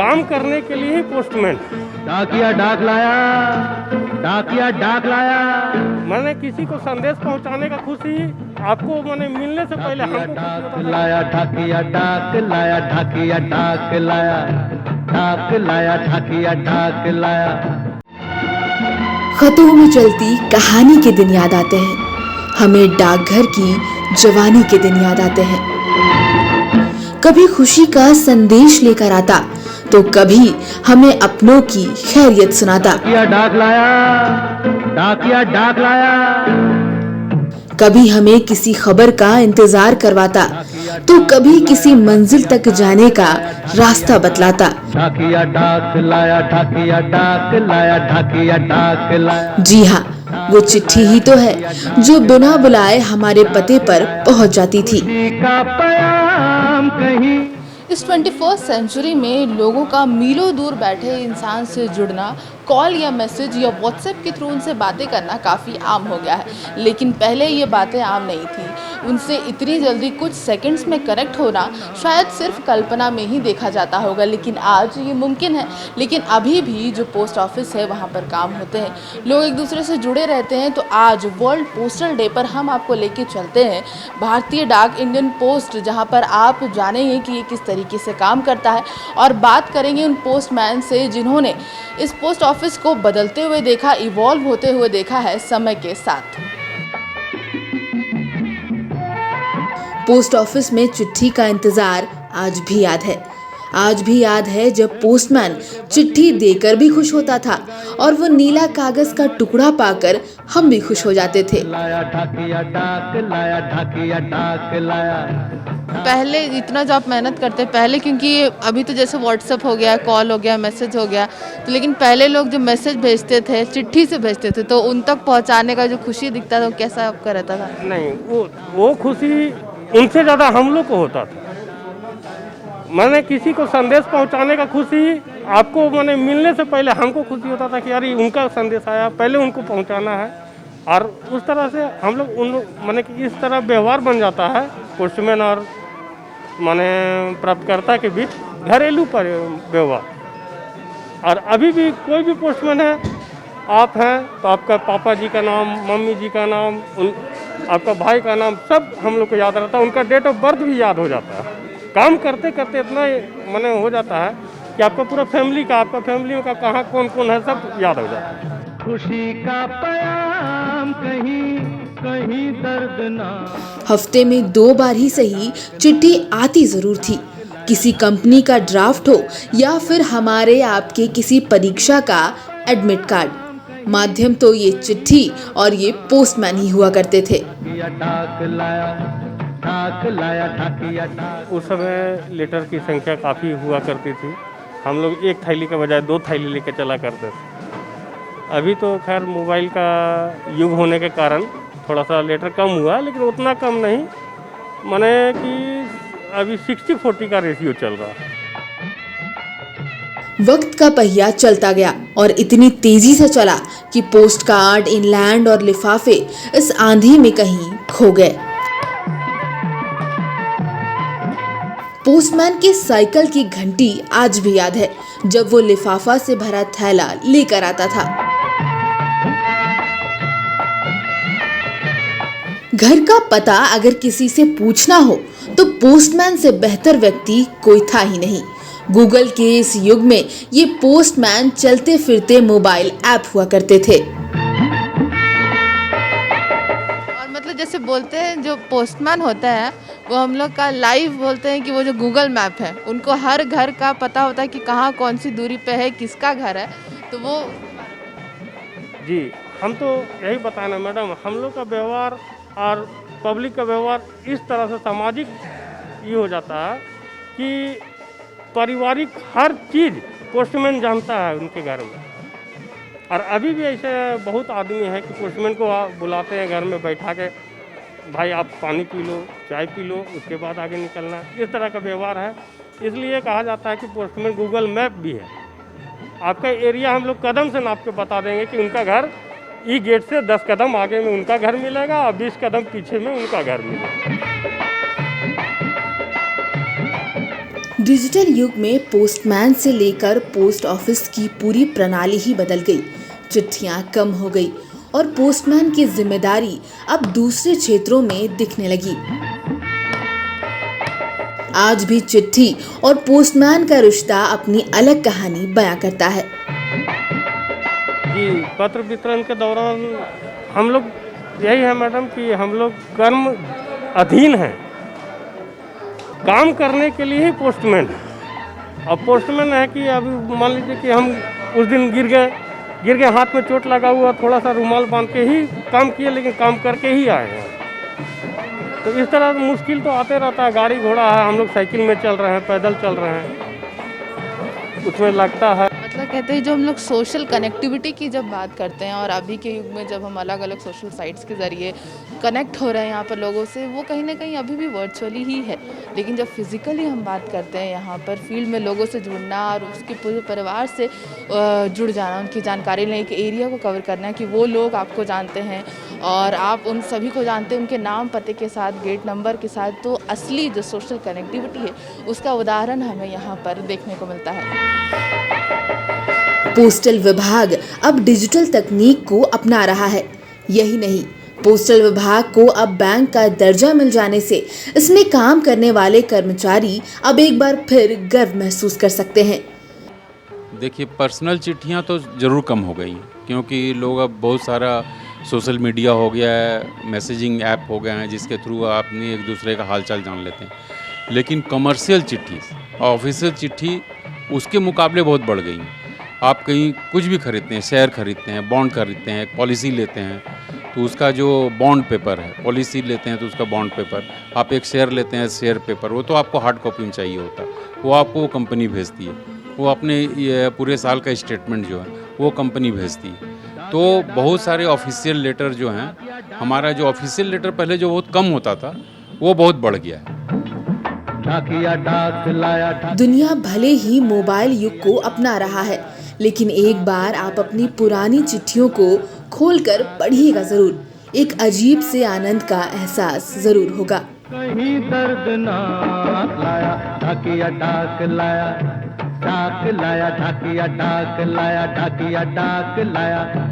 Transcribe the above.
काम करने के लिए ही पोस्टमैन। डाकिया डाक लाया, डाकिया डाक लाया, मैंने किसी को संदेश पहुंचाने का खुशी आपको मैंने मिलने से पहले हमको डाक लाया, डाकिया डाक लाया, डाकिया डाक लाया, डाक लाया, डाकिया डाक लाया। खतों में चलती कहानी के दिन याद आते हैं, हमें डाकघर की जवानी के दिन याद आते हैं। कभी खुशी का संदेश लेकर आता तो कभी हमें अपनों की खैरियत सुनाता। डाकिया डाक लाया, डाकिया डाक लाया, कभी हमें किसी खबर का इंतजार करवाता तो कभी किसी मंजिल तक जाने का रास्ता बतलाता। डाकिया डाक लाया, डाकिया डाक लाया, डाकिया डाक लाया। जी हाँ, वो चिट्ठी ही तो है जो बिना बुलाए हमारे पते पर पहुंच जाती थी। का प्याम कहीं इस 21st सेंचुरी में लोगों का मीलों दूर बैठे इंसान से जुड़ना कॉल या मैसेज या व्हाट्सएप के थ्रू उनसे बातें करना काफ़ी आम हो गया है। लेकिन पहले ये बातें आम नहीं थी। उनसे इतनी जल्दी कुछ सेकंड्स में कनेक्ट होना शायद सिर्फ कल्पना में ही देखा जाता होगा, लेकिन आज ये मुमकिन है। लेकिन अभी भी जो पोस्ट ऑफिस है वहाँ पर काम होते हैं, लोग एक दूसरे से जुड़े रहते हैं। तो आज वर्ल्ड पोस्टल डे पर हम आपको लेके चलते हैं भारतीय डाक इंडियन पोस्ट, जहाँ पर आप जानेंगे कि ये किस तरीके से काम करता है और बात करेंगे उन पोस्टमैन से जिन्होंने इस पोस्ट ऑफिस को बदलते हुए देखा, इवॉल्व होते हुए देखा है समय के साथ। पोस्ट ऑफिस में चिट्ठी का इंतजार आज भी याद है। आज भी याद है जब पोस्टमैन चिट्ठी देकर भी खुश होता था और वो नीला कागज का टुकड़ा पाकर हम भी खुश हो जाते थे। लाया, डाकिया डाक लाया, डाकिया डाक लाया। पहले इतना जो आप मेहनत करते पहले, क्योंकि अभी तो जैसे व्हाट्सएप हो गया, कॉल हो गया, मैसेज हो गया, तो लेकिन पहले लोग जो मैसेज भेजते थे चिट्ठी से भेजते थे, तो उन तक पहुंचाने का जो खुशी दिखता था वो कैसा आपका रहता था? नहीं, वो खुशी उनसे ज़्यादा हम लोग को होता था। मैंने किसी को संदेश पहुंचाने का खुशी आपको मैंने मिलने से पहले हमको खुशी होता था कि यार उनका संदेश आया, पहले उनको पहुंचाना है। और उस तरह से हम लोग मैंने कि इस तरह व्यवहार बन जाता है पोस्टमैन और माने प्राप्तकर्ता के बीच घरेलू पर व्यवहार। और अभी भी कोई भी पोस्टमैन है, आप हैं तो आपका पापा जी का नाम, मम्मी जी का नाम, आपका भाई का नाम सब हम लोग को याद रहता है। उनका डेट ऑफ बर्थ भी याद हो जाता है। काम करते करते इतना मैंने हो जाता है कि आपका पूरा फैमिली का, आपका फैमिली का कहाँ कौन कौन है सब याद हो जाता है। खुशी का प्याम कहीं कहीं दर्द ना। हफ्ते में 2 बार ही सही चिट्ठी आती जरूर थी। किसी कंपनी का ड्राफ्ट हो या फिर हमारे आपके किसी परीक्षा का एडमिट कार्ड, माध्यम तो ये चिट्ठी और ये पोस्टमैन ही हुआ करते थे। डाक लाया, डाक लाया, डाकिया डाक। उस समय लेटर की संख्या काफ़ी हुआ करती थी। हम लोग एक थैली के बजाय 2 थैली लेके चला करते थे। अभी तो खैर मोबाइल का युग होने के कारण थोड़ा सा लेटर कम हुआ, लेकिन उतना कम नहीं, माने कि अभी 60-40 का रेशियो चल रहा है। वक्त का पहिया चलता गया और इतनी तेजी से चला कि पोस्ट कार्ड, इनलैंड और लिफाफे इस आंधी में कहीं खो गए। पोस्टमैन की साइकिल की घंटी आज भी याद है, जब वो लिफाफा से भरा थैला लेकर आता था। घर का पता अगर किसी से पूछना हो तो पोस्टमैन से बेहतर व्यक्ति कोई था ही नहीं। गूगल के इस युग में ये पोस्टमैन चलते फिरते मोबाइल ऐप हुआ करते थे। और मतलब जैसे बोलते हैं जो पोस्टमैन होता है वो हम लोग का लाइव बोलते हैं कि वो जो गूगल मैप है, उनको हर घर का पता होता है कि कहाँ कौन सी दूरी पे है, किसका घर है। तो वो जी, हम तो यही बताना मैडम, हम लोग का व्यवहार और पब्लिक का व्यवहार इस तरह से सामाजिक ये हो जाता है कि पारिवारिक हर चीज़ पोस्टमैन जानता है उनके घर में। और अभी भी ऐसे बहुत आदमी है कि पोस्टमैन को बुलाते हैं घर में बैठा के, भाई आप पानी पी लो, चाय पी लो, उसके बाद आगे निकलना। इस तरह का व्यवहार है। इसलिए कहा जाता है कि पोस्टमैन गूगल मैप भी है। आपका एरिया हम लोग कदम से नाप के बता देंगे कि उनका घर ई गेट से 10 कदम आगे में उनका घर मिलेगा और 20 कदम पीछे में उनका घर मिलेगा। डिजिटल युग में पोस्टमैन से लेकर पोस्ट ऑफिस की पूरी प्रणाली ही बदल गई। चिट्ठियां कम हो गई और पोस्टमैन की जिम्मेदारी अब दूसरे क्षेत्रों में दिखने लगी। आज भी चिट्ठी और पोस्टमैन का रिश्ता अपनी अलग कहानी बयां करता है। जी, पत्र वितरण के दौरान हम लोग यही है मैडम कि हम लोग कर्म अधीन हैं, काम करने के लिए ही पोस्टमैन है। अब पोस्टमैन है कि अभी मान लीजिए कि हम उस दिन गिर गए, हाथ में चोट लगा हुआ, थोड़ा सा रुमाल बांध के ही काम किए, लेकिन काम करके ही आए हैं। तो इस तरह मुश्किल तो आते रहता है, गाड़ी घोड़ा है, हम लोग साइकिल में चल रहे हैं, पैदल चल रहे हैं, उसमें लगता है। मतलब कहते हैं जो हम लोग सोशल कनेक्टिविटी की जब बात करते हैं और अभी के युग में जब हम अलग अलग सोशल साइट्स के ज़रिए कनेक्ट हो रहे हैं यहाँ पर लोगों से, वो कहीं ना कहीं अभी भी वर्चुअली ही है। लेकिन जब फिज़िकली हम बात करते हैं यहाँ पर फील्ड में लोगों से जुड़ना और उसके पूरे परिवार से जुड़ जाना, उनकी जानकारी लेने, एक एरिया को कवर करना कि वो लोग आपको जानते हैं और आप उन सभी को जानते हैं उनके नाम पते के साथ, गेट नंबर के साथ, तो असली जो सोशल कनेक्टिविटी है उसका उदाहरण हमें यहाँ पर देखने को मिलता है। पोस्टल विभाग अब डिजिटल तकनीक को अपना रहा है। यही नहीं, पोस्टल विभाग को अब बैंक का दर्जा मिल जाने से इसमें काम करने वाले कर्मचारी अब एक बार फिर गर्व महसूस कर सकते हैं। देखिए, पर्सनल चिट्ठियां तो ज़रूर कम हो गई क्योंकि लोग अब बहुत सारा सोशल मीडिया हो गया है, मैसेजिंग ऐप हो गए हैं जिसके थ्रू आप अपनी एक दूसरे का हालचाल जान लेते हैं। लेकिन कमर्शियल चिट्ठी, ऑफिशियल चिट्ठी उसके मुकाबले बहुत बढ़ गई हैं। आप कहीं कुछ भी खरीदते हैं, शेयर खरीदते हैं, बॉन्ड खरीदते हैं, पॉलिसी लेते हैं तो उसका जो बॉन्ड पेपर है, पॉलिसी लेते हैं तो उसका बॉन्ड पेपर, आप एक शेयर लेते हैं शेयर पेपर, वो तो आपको हार्ड कॉपी में चाहिए होता है, वो आपको वो कंपनी भेजती है। वो अपने पूरे साल का स्टेटमेंट जो है वो कंपनी भेजती है। तो बहुत सारे ऑफिशियल लेटर जो हैं, हमारा जो ऑफिशियल लेटर पहले जो बहुत कम होता था वो बहुत बढ़ गया है। दुनिया भले ही मोबाइल युग को अपना रहा है, लेकिन एक बार आप अपनी पुरानी चिट्ठियों को खोलकर पढ़िएगा जरूर। एक अजीब से आनंद का एहसास जरूर होगा। कहीं दर्दनाक लाया, ढाकिया डाक लाया, डाक लाया, ढाकिया डाक लाया, ढाकिया डाक लाया।